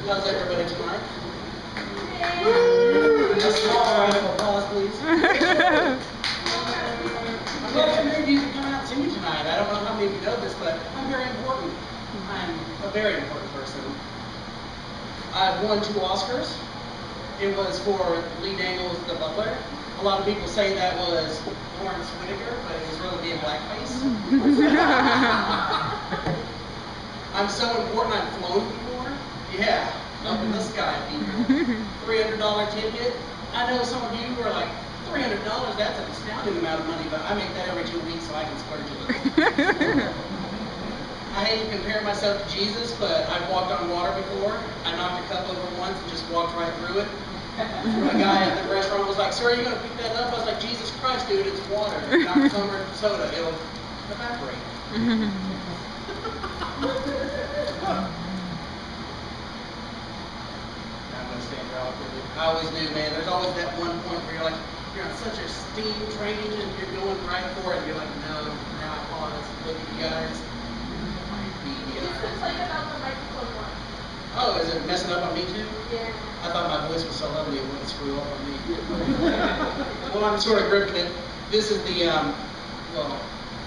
How's everybody tonight? A small round of applause, please. I'm glad so many of you can come out and see me tonight. I don't know how many of you know this, but I'm very important. I'm a very important person. I've won 2 Oscars. It was for Lee Daniels, the butler. A lot of people say that was Lawrence Whitaker, but it was really me in blackface. I'm so important, I've flown before. Yeah, up in the sky, people. $300 ticket. I know some of you are like, $300, that's an astounding amount of money, but I make that every 2 weeks so I can splurge a little. I hate to compare myself to Jesus, but I've walked on water before. I knocked a cup over once and just walked right through it. A guy at the restaurant was like, "Sir, are you going to pick that up?" I was like, "Jesus Christ, dude, it's water. Not summer soda. It'll evaporate." I'm going to stand here awkwardly. I always knew, man, there's always that one point where you're like, you're on such a steam train and you're going right for it. And you're like, no, now I pause. Look at you guys. Just like about the microphone one. Oh, is it messing up on me too? Yeah. I thought my voice was so lovely it wouldn't screw up on me. Well, I'm sort of gripping it. This is the, well,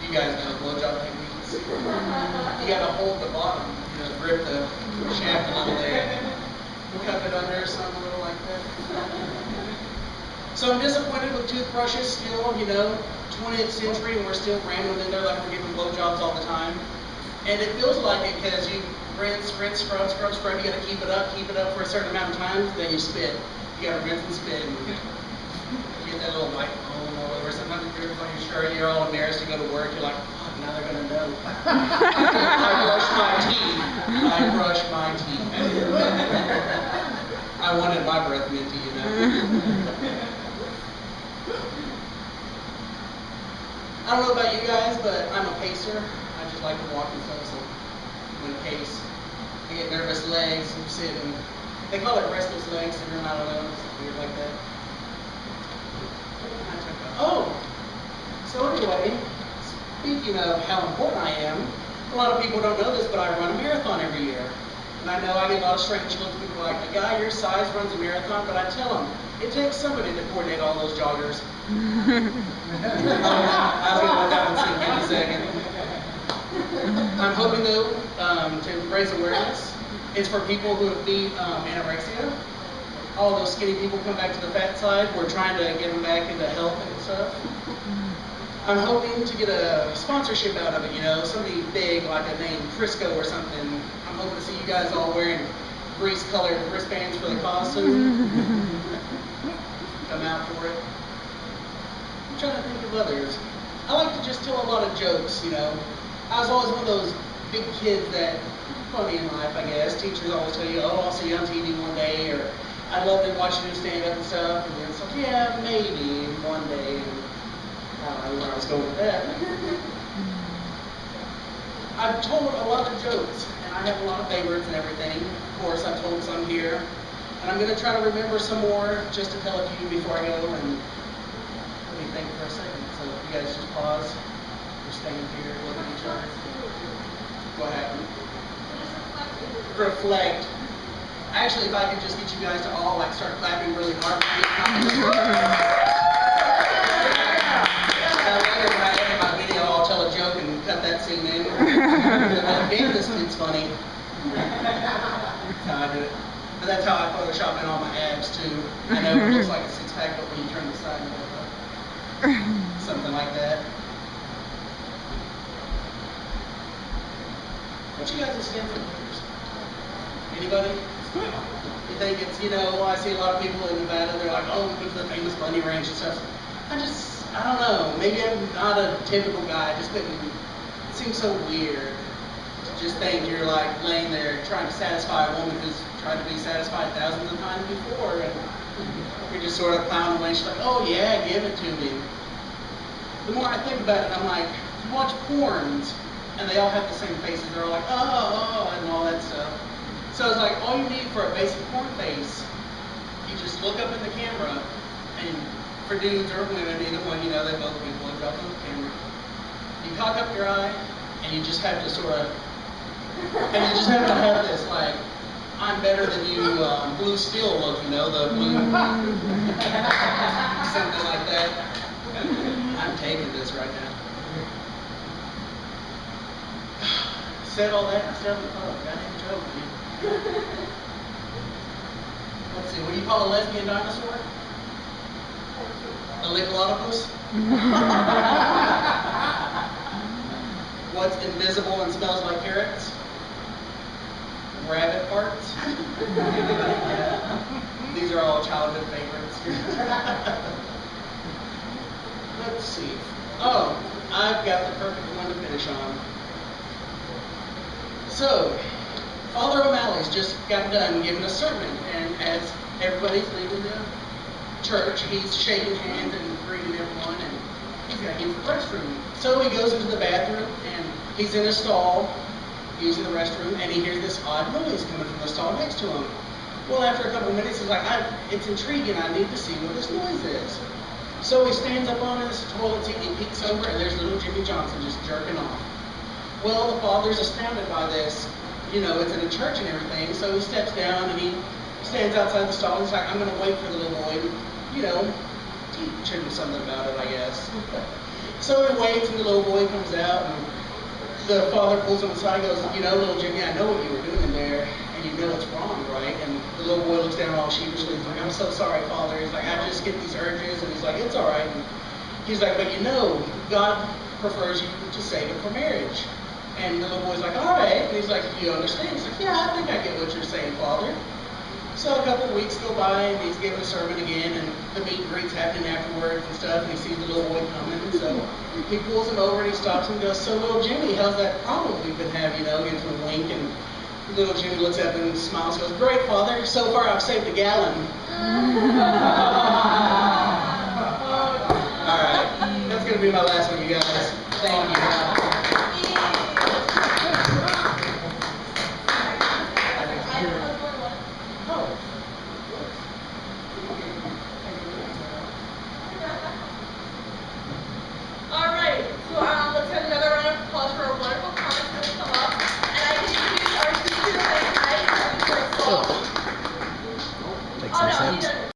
you guys know blowjob techniques. You gotta hold the bottom, you know, grip the shaft a little there. Cup it under or something, a little like that. So I'm disappointed with toothbrushes still, you know, 20th century, and we're still ramming them in there like we're giving blowjobs all the time. And it feels like it because you rinse, scrub, scrub, scrub. You got to keep it up for a certain amount of time. Then you spit. You got to rinse and spit. And you get that little white foam all over. Sometimes if you're on your shirt, you're all embarrassed to go to work. You're like, oh, now they're going to know. I brush my teeth. I brush my teeth. I wanted my breath minty, you know. I don't know about you guys, but I'm a pacer. I just like to walk and stuff, so I'm in a pace. I get nervous legs and sit and they call it restless legs syndrome, I don't know, it's weird like that. Oh! So anyway, speaking of how important I am, a lot of people don't know this, but I run a marathon every year. And I know I get a lot of strange looks, people like, a guy your size runs a marathon, but I tell them, it takes somebody to coordinate all those joggers. I was going to let that one sink in a second. I'm hoping though to raise awareness. It's for people who have beat anorexia. All those skinny people come back to the fat side. We're trying to get them back into health and stuff. I'm hoping to get a sponsorship out of it, you know, somebody big like a name Crisco or something. I'm hoping to see you guys all wearing grease-colored wristbands for the costume. Come out for it. I'm trying to think of others. I like to just tell a lot of jokes, you know. I was always one of those big kids that, funny in life, I guess. Teachers always tell you, oh, I'll see you on TV one day, or I'd love to watch you do stand-up and stuff. And it's like, yeah, maybe one day. And I don't know where I was going with that. I've told a lot of jokes, and I have a lot of favorites and everything. Of course, I've told some here. And I'm going to try to remember some more just to tell a few before I go. And let me think for a second. So you guys just pause. We're staying here, look at each other. What happened? Reflect. Actually, if I could just get you guys to all like start clapping really hard. Later when I edit my video, I'll tell a joke and cut that scene in. Damn, this kid's funny. That's how I do it. But that's how I Photoshop in all my abs too. I know it looks like a six-pack, but when you turn the side, something like that. What you guys stand for leaders? Anybody? You think it's, you know, I see a lot of people in Nevada, they're like, oh, we go to the famous bunny ranch and stuff. I don't know, maybe I'm not a typical guy, I just couldn't, it seems so weird to just think you're like laying there trying to satisfy a woman who's tried to be satisfied thousands of times before, and you're just sort of plowing away, she's like, oh yeah, give it to me. The more I think about it, I'm like, you watch porns, and they all have the same faces. They're all like, oh, and all that stuff. So it's like, all you need for a basic porn face, you just look up in the camera, and for dudes or women, either one, you know, they both get blowjobs on the camera. You cock up your eye, and you just have to sort of, and you just have to have this, like, I'm better than you blue steel look, you know, the blue, something like that. I'm taking this right now. Said all that instead of the pub. Got any joke, man. Let's see, what do you call a lesbian dinosaur? A lickalotopus? What's invisible and smells like carrots? Rabbit parts? These are all childhood favorites. Let's see. Oh, I've got the perfect one to finish on. So, Father O'Malley's just got done giving a sermon, and as everybody's leaving the church, he's shaking hands and greeting everyone, and he's got to use the restroom. So he goes into the bathroom, and he's in a stall, using the restroom, and he hears this odd noise coming from the stall next to him. Well, after a couple of minutes, he's like, it's intriguing, I need to see what this noise is. So he stands up on his toilet seat, and he peeks over, and there's little Jimmy Johnson just jerking off. Well, the father's astounded by this. You know, it's in a church and everything, so he steps down, and he stands outside the stall, and he's like, I'm going to wait for the little boy to, you know, teach him something about it, I guess. So he waits, and the little boy comes out, and the father pulls him aside and goes, you know, little Jimmy, I know what you were doing in there, and you know it's wrong, right? And the little boy looks down all sheepishly, he's like, I'm so sorry, Father. He's like, I just get these urges, and he's like, it's all right. And he's like, but you know, God prefers you to save it for marriage. And the little boy's like, all right. And he's like, do you understand? He's like, yeah, I think I get what you're saying, Father. So a couple of weeks go by, and he's giving a sermon again, and the meet and greet's happening afterwards and stuff, and he sees the little boy coming, and so he pulls him over, and he stops and goes, so little Jimmy, how's that problem we've been having, you know, gives him a wink, and little Jimmy looks up and smiles and goes, great, Father, so far I've saved a gallon. All right, that's going to be my last one, you guys. Thank you.